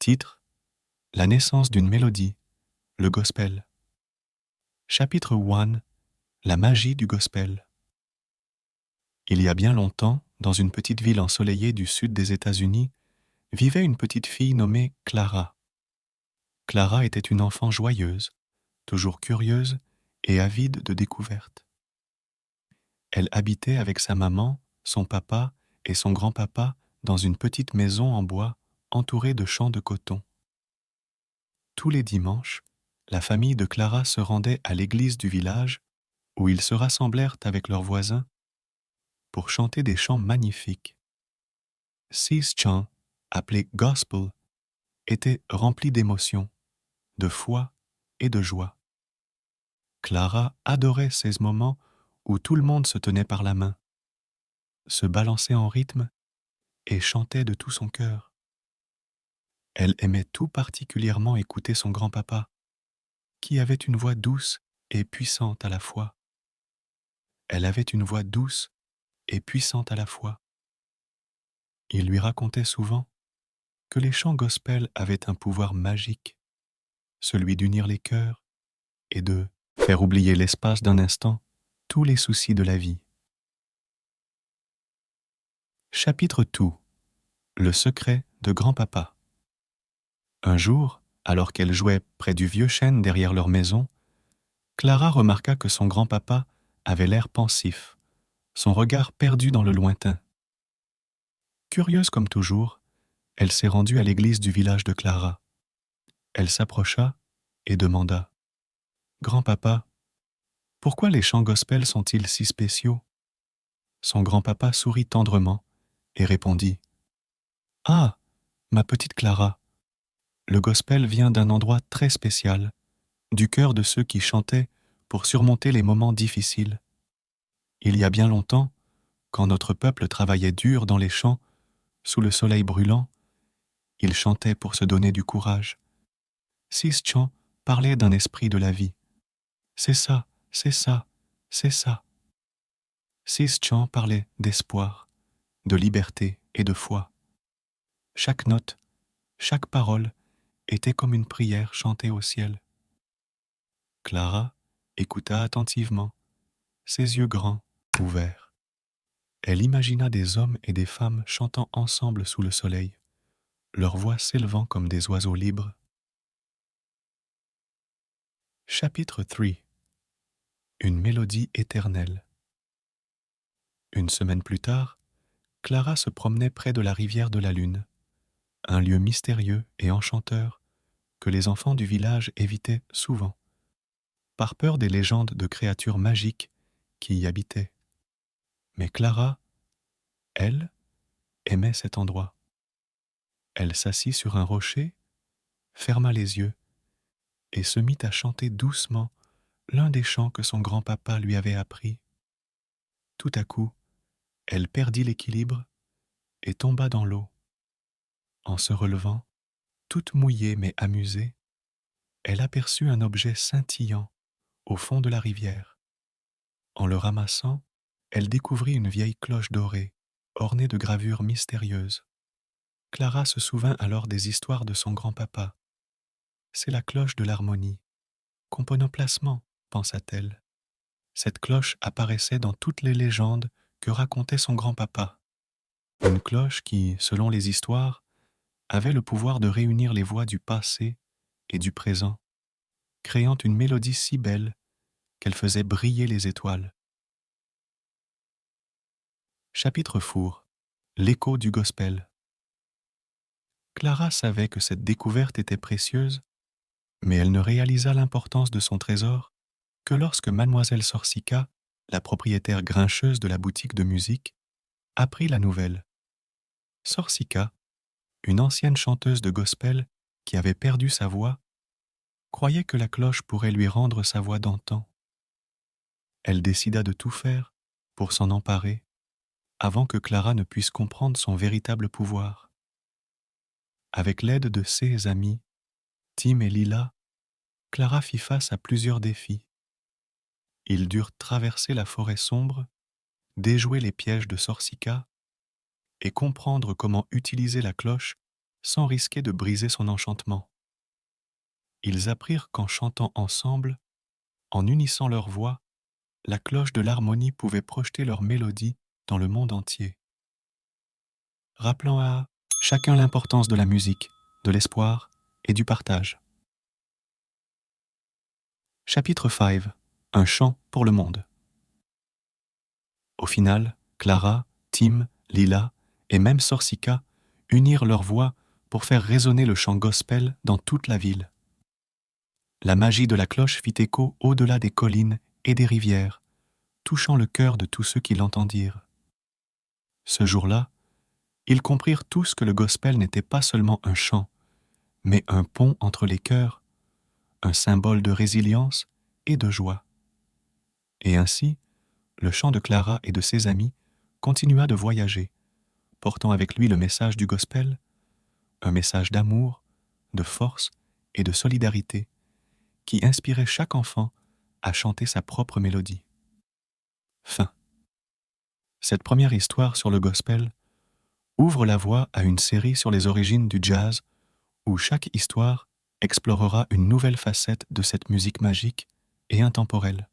Titre: La naissance d'une mélodie, le gospel. Chapitre 1: La magie du gospel. Il y a bien longtemps, dans une petite ville ensoleillée du sud des États-Unis, vivait une petite fille nommée Clara. Clara était une enfant joyeuse, toujours curieuse et avide de découvertes. Elle habitait avec sa maman, son papa et son grand-papa dans une petite maison en bois entourée de champs de coton. Tous les dimanches, la famille de Clara se rendait à l'église du village où ils se rassemblèrent avec leurs voisins pour chanter des chants magnifiques. Ces chants, appelés gospel, étaient remplis d'émotion, de foi et de joie. Clara adorait ces moments où tout le monde se tenait par la main, se balançait en rythme et chantait de tout son cœur. Elle aimait tout particulièrement écouter son grand-papa, qui avait une voix douce et puissante à la fois. Elle avait une voix douce et puissante à la fois. Il lui racontait souvent que les chants gospel avaient un pouvoir magique, celui d'unir les cœurs et de faire oublier l'espace d'un instant tous les soucis de la vie. Chapitre 2: Le secret de grand-papa. Un jour, alors qu'elle jouait près du vieux chêne derrière leur maison, Clara remarqua que son grand-papa avait l'air pensif, son regard perdu dans le lointain. Curieuse comme toujours, elle s'est rendue à l'église du village de Clara. Elle s'approcha et demanda: « Grand-papa, pourquoi les chants gospel sont-ils si spéciaux ?» Son grand-papa sourit tendrement et répondit: « Ah, ma petite Clara, le gospel vient d'un endroit très spécial, du cœur de ceux qui chantaient pour surmonter les moments difficiles. Il y a bien longtemps, quand notre peuple travaillait dur dans les champs, sous le soleil brûlant, ils chantaient pour se donner du courage. Ces chants parlaient d'un esprit de la vie. C'est ça, c'est ça, c'est ça. Ces chants parlaient d'espoir, de liberté et de foi. Chaque note, chaque parole était comme une prière chantée au ciel. Clara écouta attentivement, ses yeux grands, ouverts. Elle imagina des hommes et des femmes chantant ensemble sous le soleil, leurs voix s'élevant comme des oiseaux libres. Chapitre 3: Une mélodie éternelle. Une semaine plus tard, Clara se promenait près de la rivière de la Lune, un lieu mystérieux et enchanteur que les enfants du village évitaient souvent, par peur des légendes de créatures magiques qui y habitaient. Mais Clara, elle, aimait cet endroit. Elle s'assit sur un rocher, ferma les yeux et se mit à chanter doucement l'un des chants que son grand-papa lui avait appris. Tout à coup, elle perdit l'équilibre et tomba dans l'eau. En se relevant, toute mouillée mais amusée, elle aperçut un objet scintillant au fond de la rivière. En le ramassant, elle découvrit une vieille cloche dorée, ornée de gravures mystérieuses. Clara se souvint alors des histoires de son grand-papa. C'est la cloche de l'harmonie. Component placement, pensa-t-elle. Cette cloche apparaissait dans toutes les légendes que racontait son grand-papa. Une cloche qui, selon les histoires, avait le pouvoir de réunir les voix du passé et du présent, créant une mélodie si belle qu'elle faisait briller les étoiles. Chapitre 4: L'écho du gospel. Clara savait que cette découverte était précieuse, mais elle ne réalisa l'importance de son trésor que lorsque mademoiselle Sorcica, la propriétaire grincheuse de la boutique de musique, apprit la nouvelle. Sorcica, une ancienne chanteuse de gospel qui avait perdu sa voix, croyait que la cloche pourrait lui rendre sa voix d'antan. Elle décida de tout faire pour s'en emparer avant que Clara ne puisse comprendre son véritable pouvoir. Avec l'aide de ses amis, Tim et Lila, Clara fit face à plusieurs défis. Ils durent traverser la forêt sombre, déjouer les pièges de Sorcica et comprendre comment utiliser la cloche sans risquer de briser son enchantement. Ils apprirent qu'en chantant ensemble, en unissant leurs voix, la cloche de l'harmonie pouvait projeter leur mélodie dans le monde entier, rappelant à chacun l'importance de la musique, de l'espoir et du partage. Chapitre 5. Un chant pour le monde. Au final, Clara, Tim, Lila et même Sorsika unirent leurs voix pour faire résonner le chant gospel dans toute la ville. La magie de la cloche fit écho au-delà des collines et des rivières, touchant le cœur de tous ceux qui l'entendirent. Ce jour-là, ils comprirent tous que le gospel n'était pas seulement un chant, mais un pont entre les cœurs, un symbole de résilience et de joie. Et ainsi, le chant de Clara et de ses amis continua de voyager, portant avec lui le message du gospel, un message d'amour, de force et de solidarité qui inspirait chaque enfant à chanter sa propre mélodie. Fin. Cette première histoire sur le gospel ouvre la voie à une série sur les origines du jazz où chaque histoire explorera une nouvelle facette de cette musique magique et intemporelle.